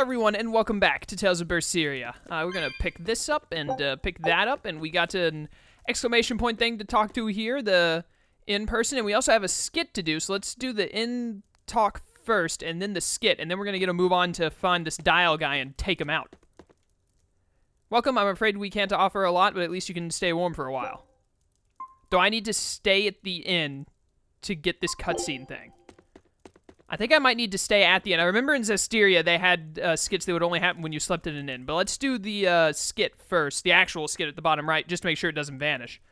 everyone, and welcome back to Tales of Berseria. We're gonna pick this up and pick that up, and we got an exclamation point thing to talk to here, the in-person, and we also have a skit to do, so let's do the in-talk first, and then the skit, and then we're gonna move on to find this Dyle guy and take him out. Welcome, I'm afraid we can't offer a lot, but at least you can stay warm for a while. Do I need to stay at the inn to get this cutscene thing? I think I might need to stay at the inn. I remember in Zestiria they had skits that would only happen when you slept in an inn. But let's do the skit first, the actual skit at the bottom right, just to make sure it doesn't vanish.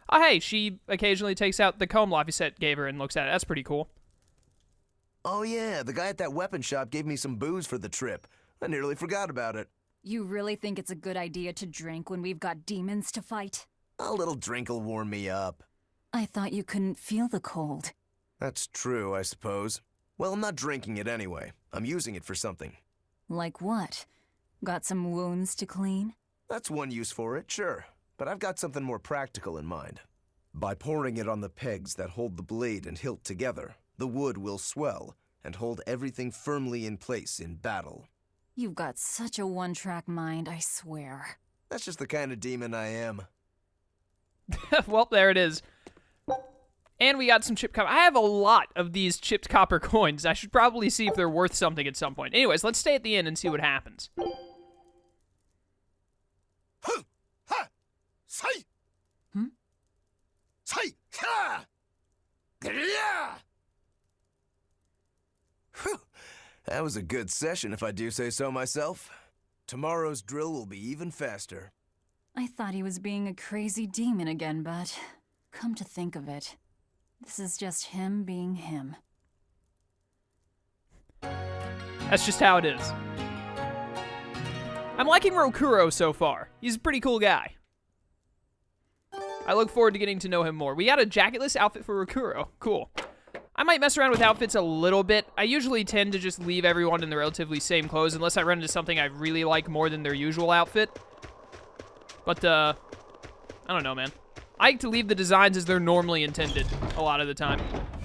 Oh, hey, she occasionally takes out the comb Laphicet gave her and looks at it. That's pretty cool. Oh yeah, the guy at that weapon shop gave me some booze for the trip. I nearly forgot about it. You really think it's a good idea to drink when we've got demons to fight? A little drink'll warm me up. I thought you couldn't feel the cold. That's true, I suppose. Well, I'm not drinking it anyway. I'm using it for something. Like what? Got some wounds to clean? That's one use for it, sure. But I've got something more practical in mind. By pouring it on the pegs that hold the blade and hilt together, the wood will swell and hold everything firmly in place in battle. You've got such a one-track mind, I swear. That's just the kind of demon I am. Well, there it is. And we got some chipped copper. I have a lot of these chipped copper coins. I should probably see if they're worth something at some point. Anyways, let's stay at the inn and see what happens. That was a good session, if I do say so myself. Tomorrow's drill will be even faster. I thought he was being a crazy demon again, but come to think of it, this is just him being him. That's just how it is. I'm liking Rokuro so far. He's a pretty cool guy. I look forward to getting to know him more. We got a jacketless outfit for Rokuro. Cool. I might mess around with outfits a little bit. I usually tend to just leave everyone in the relatively same clothes unless I run into something I really like more than their usual outfit. But, I don't know, man. I like to leave the designs as they're normally intended a lot of the time.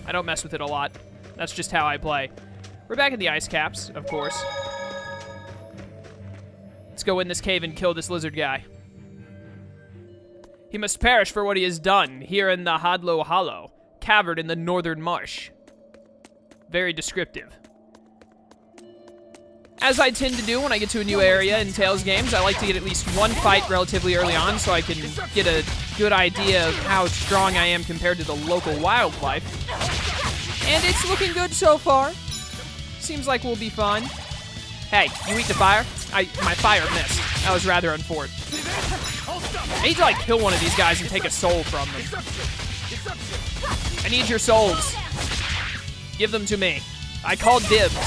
I don't mess with it a lot. That's just how I play. We're back in the ice caps, of course. Let's go in this cave and kill this lizard guy. He must perish for what he has done here in the Hadlow Hallow, cavern in the northern marsh. Very descriptive. As I tend to do when I get to a new area in Tales games, I like to get at least one fight relatively early on so I can get a good idea of how strong I am compared to the local wildlife. And it's looking good so far. Seems like we'll be fine. Hey, you eat the fire? My fire missed. That was rather unfortunate. I need to, like, kill one of these guys and take a soul from them. I need your souls. Give them to me. I called dibs.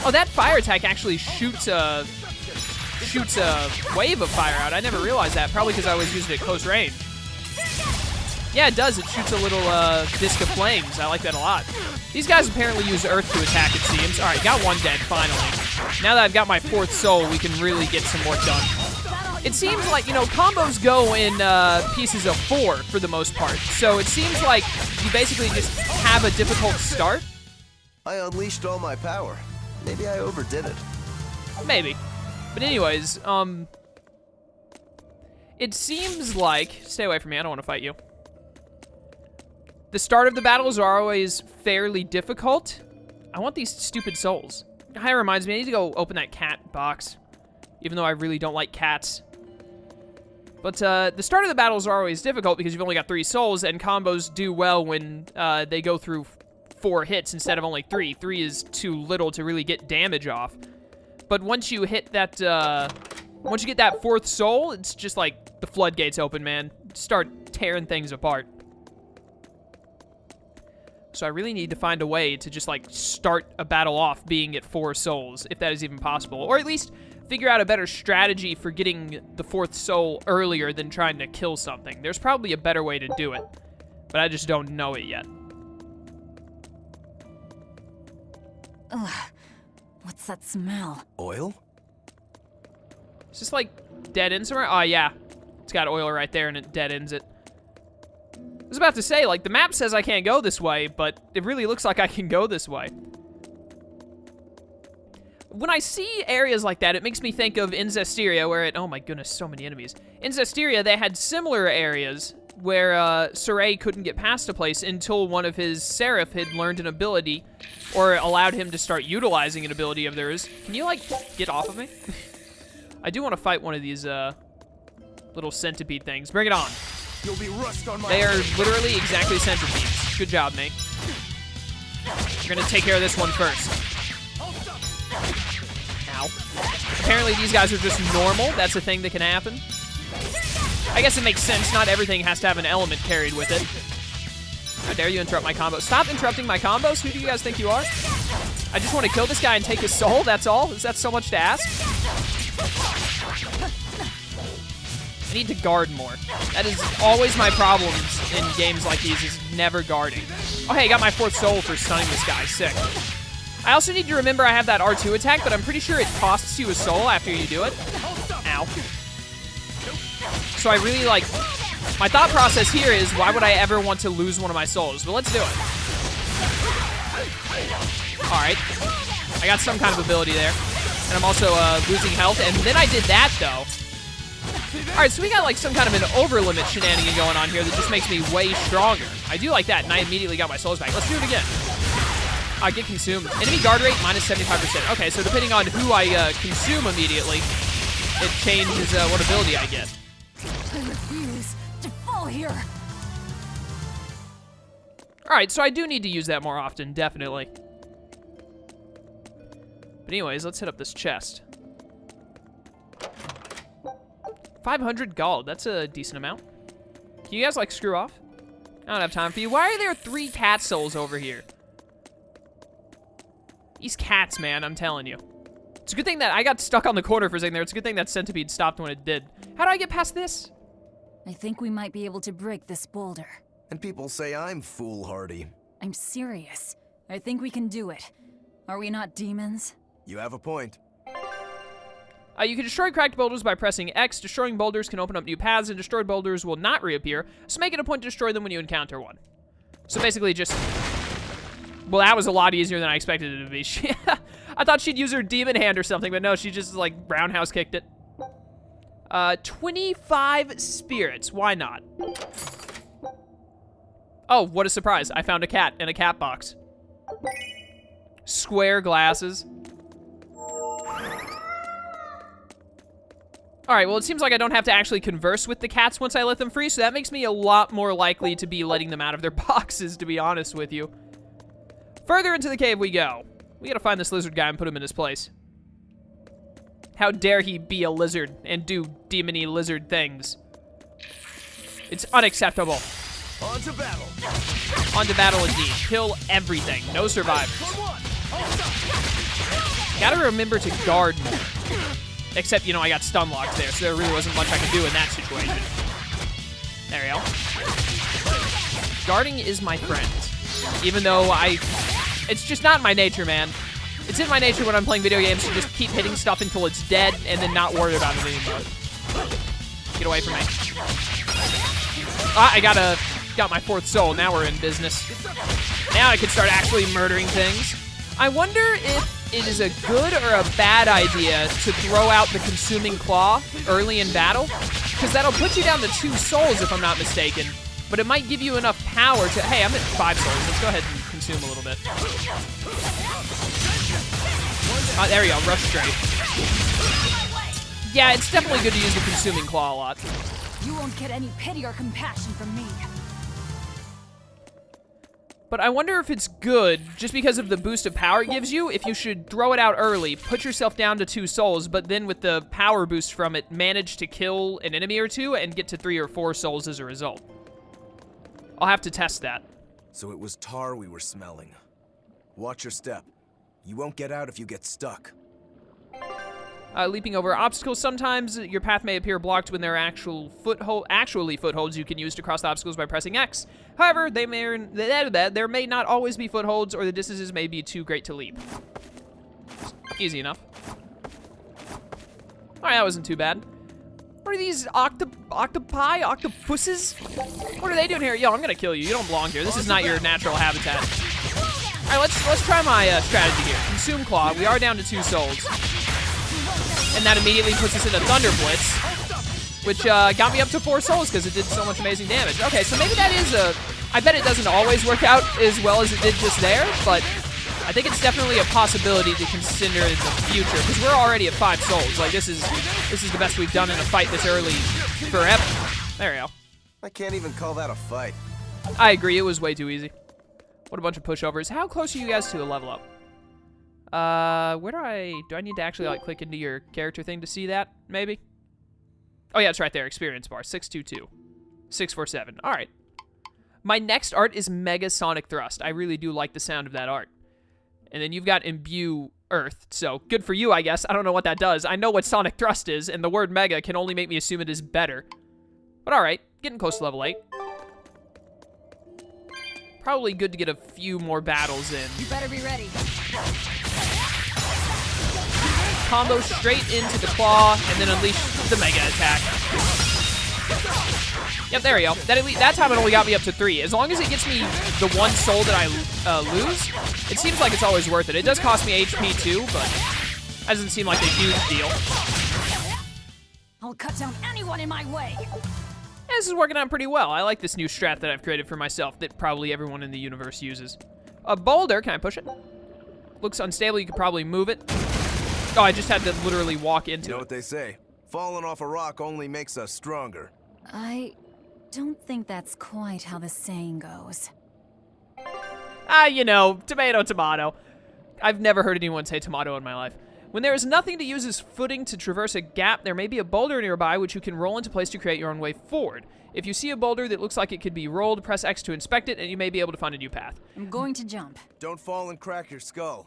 Oh, that fire attack actually shoots a wave of fire out. I never realized that, probably because I always used it at close range. Yeah, it does. It shoots a little disc of flames. I like that a lot. These guys apparently use earth to attack, it seems. All right, got one dead, finally. Now that I've got my 4th soul, we can really get some work done. It seems like, you know, combos go in pieces of 4 for the most part. So it seems like you basically just have a difficult start. I unleashed all my power. Maybe I overdid it. Maybe. But anyways, it seems like... Stay away from me, I don't want to fight you. The start of the battles are always fairly difficult. I want these stupid souls. It kind of reminds me, I need to go open that cat box. Even though I really don't like cats. But the start of the battles are always difficult because you've only got 3 souls, and combos do well when they go through 4 hits instead of only 3. 3 is too little to really get damage off. But once you hit that, once you get that 4th soul, it's just like the floodgates open, man. Start tearing things apart. So I really need to find a way to just, like, start a battle off being at 4 souls, if that is even possible. Or at least figure out a better strategy for getting the 4th soul earlier than trying to kill something. There's probably a better way to do it, but I just don't know it yet. Ugh, what's that smell? Oil? Is this, like, dead end somewhere? Oh, yeah. It's got oil right there, and it dead ends it. I was about to say, like, the map says I can't go this way, but it really looks like I can go this way. when I see areas like that, it makes me think of in Zestiria, where oh my goodness, so many enemies. In Zestiria, they had similar areas where Saray couldn't get past a place until one of his Seraph had learned an ability, or allowed him to start utilizing an ability of theirs. Can you, like, get off of me? I do want to fight one of these, little centipede things. Bring it on. You'll be rust on my They are literally exactly centipedes. Good job, mate. We're gonna take care of this one first. Ow. Apparently these guys are just normal. That's a thing that can happen. I guess it makes sense. Not everything has to have an element carried with it. How dare you interrupt my combo? Stop interrupting my combos. Who do you guys think you are? I just want to kill this guy and take his soul. That's all? Is that so much to ask? I need to guard more. That is always my problems in games like these, is never guarding. Oh, hey, I got my 4th soul for stunning this guy. Sick. I also need to remember I have that R2 attack, but I'm pretty sure it costs you a soul after you do it. Ow. So I really, like... My thought process here is, why would I ever want to lose one of my souls? But let's do it. Alright. I got some kind of ability there. And I'm also losing health. And then I did that, though. Alright, so we got like some kind of an over-limit shenanigan going on here that just makes me way stronger. I do like that, and I immediately got my souls back. Let's do it again. I get consumed. Enemy guard rate, minus 75%. Okay, so depending on who I consume immediately, it changes what ability I get. I refuse to fall here. Alright, so I do need to use that more often, definitely. But anyways, let's hit up this chest. 500 gold, that's a decent amount. Can you guys, like, screw off? I don't have time for you. Why are there 3 cat souls over here? These cats, man, I'm telling you. It's a good thing that I got stuck on the corner for a second there. It's a good thing that centipede stopped when it did. How do I get past this? I think we might be able to break this boulder. And people say I'm foolhardy. I'm serious. I think we can do it. Are we not demons? You have a point. You can destroy cracked boulders by pressing X. Destroying boulders can open up new paths, and destroyed boulders will not reappear, so make it a point to destroy them when you encounter one. So basically just... Well, that was a lot easier than I expected it to be. I thought she'd use her demon hand or something, but no, she just, like, roundhouse kicked it. 25 spirits. Why not? Oh, what a surprise. I found a cat in a cat box. Square glasses. Alright, well, it seems like I don't have to actually converse with the cats once I let them free, so that makes me a lot more likely to be letting them out of their boxes, to be honest with you. Further into the cave we go. We gotta find this lizard guy and put him in his place. How dare he be a lizard and do demony lizard things. It's unacceptable. On to battle. On to battle indeed. Kill everything. No survivors. Gotta remember to guard more. Except, you know, I got stun locked there, so there really wasn't much I could do in that situation. There we go. Guarding is my friend. Even though it's just not in my nature, man. It's in my nature when I'm playing video games to just keep hitting stuff until it's dead and then not worry about it anymore. Get away from me. Ah, I got my 4th soul. Now we're in business. Now I can start actually murdering things. I wonder if it is a good or a bad idea to throw out the consuming claw early in battle, because that'll put you down to 2 souls if I'm not mistaken, but it might give you enough power to, hey, I'm at 5 souls, let's go ahead and consume a little bit. Oh, there we go, rush straight. Yeah, it's definitely good to use the consuming claw a lot. You won't get any pity or compassion from me. But I wonder if it's good, just because of the boost of power it gives you, if you should throw it out early, put yourself down to 2 souls, but then with the power boost from it, manage to kill an enemy or 2 and get to 3 or 4 souls as a result. I'll have to test that. So it was tar we were smelling. Watch your step. You won't get out if you get stuck. Leaping over obstacles. Sometimes your path may appear blocked when there are actually footholds you can use to cross the obstacles by pressing X. However, there may not always be footholds, or the distances may be too great to leap. Easy enough. Alright, that wasn't too bad. What are these octopuses? What are they doing here? Yo, I'm gonna kill you. You don't belong here. This is not your natural habitat. Alright, let's try my strategy here. Consume Claw. We are down to 2 souls. And that immediately puts us into Thunder Blitz, which got me up to 4 souls because it did so much amazing damage. Okay, so maybe that is a... I bet it doesn't always work out as well as it did just there, but I think it's definitely a possibility to consider in the future, because we're already at 5 souls. Like, this is the best we've done in a fight this early forever. There we go. I can't even call that a fight. I agree, it was way too easy. What a bunch of pushovers. How close are you guys to a level up? Where do I need to actually, like, click into your character thing to see that, maybe? Oh, yeah, it's right there. Experience bar. 622. 647. All right. My next art is Mega Sonic Thrust. I really do like the sound of that art. And then you've got Imbue Earth. So, good for you, I guess. I don't know what that does. I know what Sonic Thrust is, and the word Mega can only make me assume it is better. But all right. Getting close to level 8. Probably good to get a few more battles in. You better be ready. Combo straight into the claw, and then unleash the mega attack. Yep, there we go. That time it only got me up to 3. As long as it gets me the 1 soul that I lose, it seems like it's always worth it. It does cost me HP too, but that doesn't seem like a huge deal. I'll cut down anyone in my way. This is working out pretty well. I like this new strat that I've created for myself that probably everyone in the universe uses. A boulder, can I push it? Looks unstable, you could probably move it. Oh, I just had to literally walk into it. You know what they say, falling off a rock only makes us stronger. I don't think that's quite how the saying goes. You know, tomato, tomato. I've never heard anyone say tomato in my life. When there is nothing to use as footing to traverse a gap, there may be a boulder nearby which you can roll into place to create your own way forward. If you see a boulder that looks like it could be rolled, press X to inspect it, and you may be able to find a new path. I'm going to jump. Don't fall and crack your skull.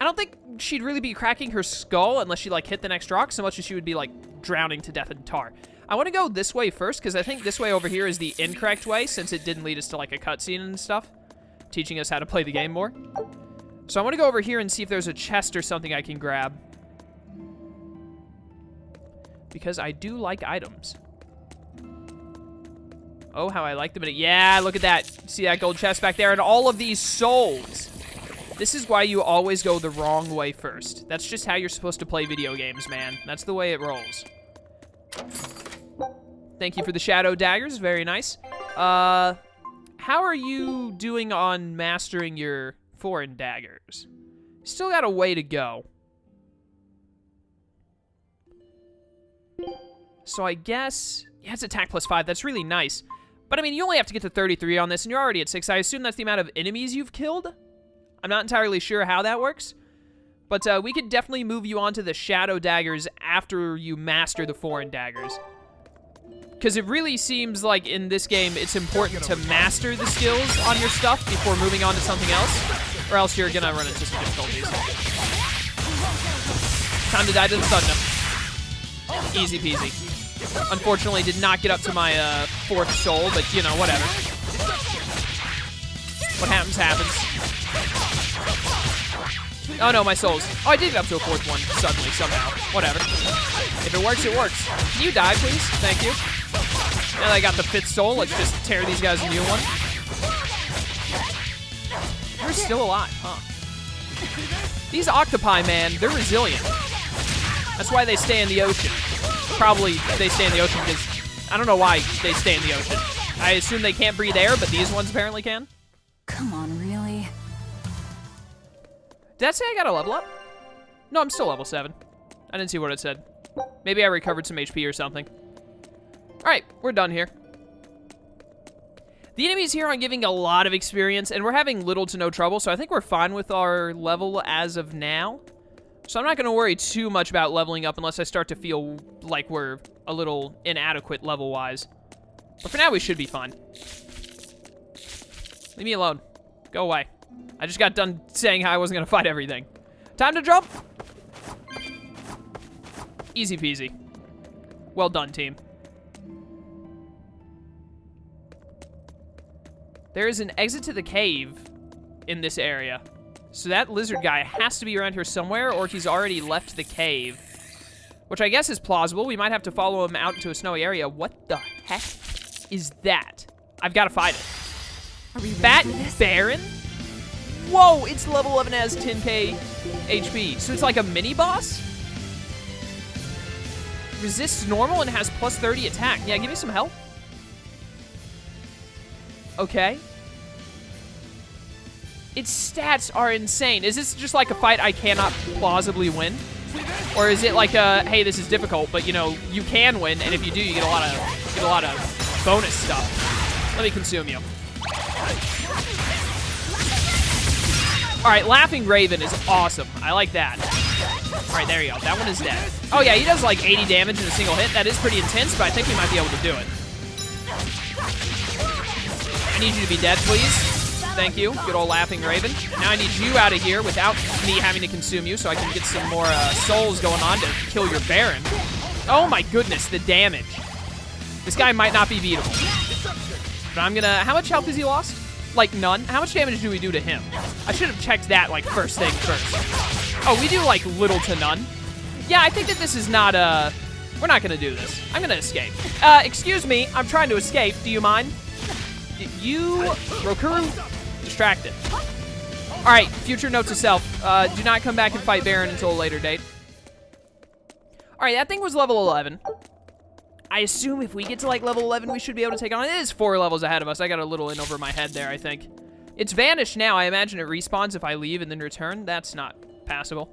I don't think she'd really be cracking her skull unless she, like, hit the next rock, so much as she would be, like, drowning to death in tar. I want to go this way first, because I think this way over here is the incorrect way, since it didn't lead us to, like, a cutscene and stuff, teaching us how to play the game more. So I want to go over here and see if there's a chest or something I can grab. Because I do like items. Oh, how I like them. Yeah, look at that. See that gold chest back there? And all of these souls. This is why you always go the wrong way first. That's just how you're supposed to play video games, man. That's the way it rolls. Thank you for the shadow daggers. Very nice. How are you doing on mastering your foreign daggers? Still got a way to go. So I guess... Yeah, it's attack +5. That's really nice. But, I mean, you only have to get to 33 on this, and you're already at 6. I assume that's the amount of enemies you've killed? I'm not entirely sure how that works. But we could definitely move you onto the shadow daggers after you master the foreign daggers. Because it really seems like in this game, it's important to master the skills on your stuff before moving on to something else. Or else you're going to run into some difficulties. Time to die to the thunder. Easy peasy. Unfortunately, did not get up to my 4th soul, but, you know, whatever. What happens, happens. Oh, no, my souls. Oh, I did get up to a 4th one suddenly, somehow. Whatever. If it works, it works. Can you die, please? Thank you. Now that I got the 5th soul, let's just tear these guys a new one. You're still alive, huh? These octopi, man, they're resilient. That's why they stay in the ocean. Probably they stay in the ocean because I don't know why they stay in the ocean. I assume they can't breathe air, but these ones apparently can. Come on, really? Did that say I got a level up? No, I'm still level 7. I didn't see what it said. Maybe I recovered some HP or something. All right, we're done here. The enemies here are giving a lot of experience, and we're having little to no trouble, so I think we're fine with our level as of now. So I'm not going to worry too much about leveling up unless I start to feel like we're a little inadequate level-wise. But for now, we should be fine. Leave me alone. Go away. I just got done saying how I wasn't going to fight everything. Time to jump. Easy peasy. Well done, team. There is an exit to the cave in this area. So that lizard guy has to be around here somewhere, or he's already left the cave. Which I guess is plausible. We might have to follow him out into a snowy area. What the heck is that? I've got to fight it. Are we ready Fat for this? Baron? Whoa, it's level 11, has 10k HP. So it's like a mini boss? Resists normal and has plus 30 attack. Yeah, give me some help. Okay. Its stats are insane. Is this just like a fight I cannot plausibly win? Or is it like a, hey, this is difficult, but you know, you can win, and if you do, you get a lot of bonus stuff. Let me consume you. All right, Laughing Raven is awesome. I like that. All right, there you go. That one is dead. Oh yeah, he does like 80 damage in a single hit. That is pretty intense, but I think we might be able to do it. I need you to be dead, please. Thank you. Good old Laughing Raven. Now I need you out of here without me having to consume you so I can get some more souls going on to kill your Baron. Oh my goodness, the damage. This guy might not be beatable. But I'm gonna... How much health has he lost? Like none? How much damage do we do to him? I should have checked that like first thing first. Oh, we do like little to none. Yeah, I think that this is not... We're not gonna do this. I'm gonna escape. Excuse me, I'm trying to escape. Do you mind? You... Rokuru... Distracted. All right, future note to self. Do not come back and fight Baron until a later date. All right, that thing was level 11. I assume if we get to like level 11, we should be able to take on it. It is 4 levels ahead of us. I got a little in over my head there, I think. It's vanished now. I imagine it respawns if I leave and then return. That's not passable.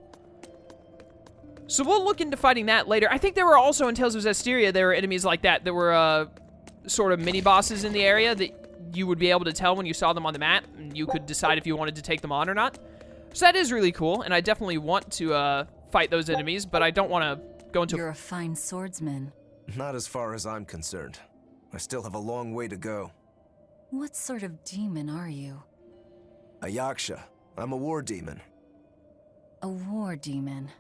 So we'll look into fighting that later. I think there were also in Tales of Zestiria, there were enemies like that. There were sort of mini bosses in the area that you would be able to tell when you saw them on the map, and you could decide if you wanted to take them on or not. So that is really cool, and I definitely want to fight those enemies, but I don't want to go into... You're a fine swordsman. Not as far as I'm concerned. I still have a long way to go. What sort of demon are you? A Yaksha. I'm a war demon. A war demon.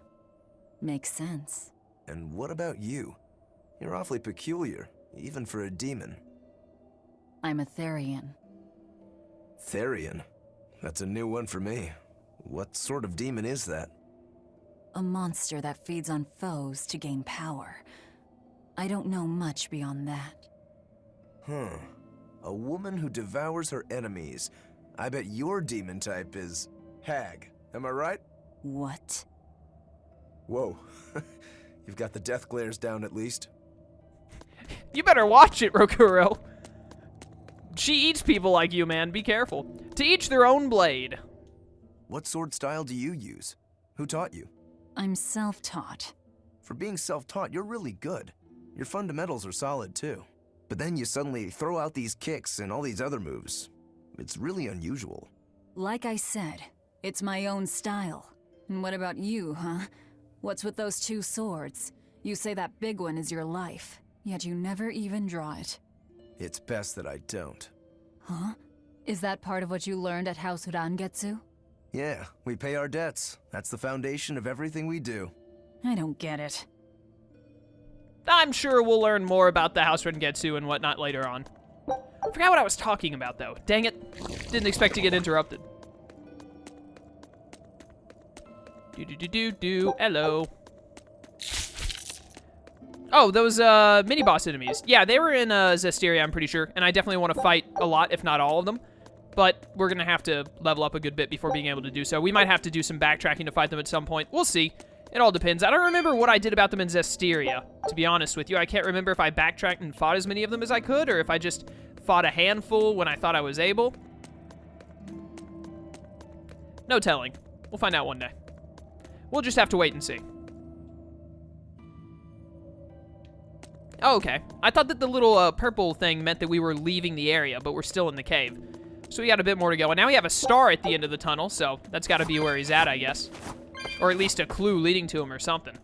Makes sense. And what about you? You're awfully peculiar, even for a demon. I'm a Therian. Therian? That's a new one for me. What sort of demon is that? A monster that feeds on foes to gain power. I don't know much beyond that. A woman who devours her enemies. I bet your demon type is hag. Am I right? What? Whoa. You've got the death glares down at least. You better watch it, Rokuro. She eats people like you, man. Be careful. To each their own blade. What sword style do you use? Who taught you? I'm self-taught. For being self-taught, you're really good. Your fundamentals are solid, too. But then you suddenly throw out these kicks and all these other moves. It's really unusual. Like I said, it's my own style. And what about you, huh? What's with those 2 swords? You say that big one is your life, yet you never even draw it. It's best that I don't. Huh? Is that part of what you learned at House Urangetsu? Yeah, we pay our debts. That's the foundation of everything we do. I don't get it. I'm sure we'll learn more about the House Rengetsu and whatnot later on. I forgot what I was talking about, though. Dang it. Didn't expect to get interrupted. Hello. Oh, those mini-boss enemies. Yeah, they were in Zestiria, I'm pretty sure. And I definitely want to fight a lot, if not all of them. But we're going to have to level up a good bit before being able to do so. We might have to do some backtracking to fight them at some point. We'll see. It all depends. I don't remember what I did about them in Zestiria, to be honest with you. I can't remember if I backtracked and fought as many of them as I could, or if I just fought a handful when I thought I was able. No telling. We'll find out one day. We'll just have to wait and see. Oh, okay. I thought that the little purple thing meant that we were leaving the area, but we're still in the cave. So we got a bit more to go. And now we have a star at the end of the tunnel, so that's got to be where he's at, I guess. Or at least a clue leading to him or something.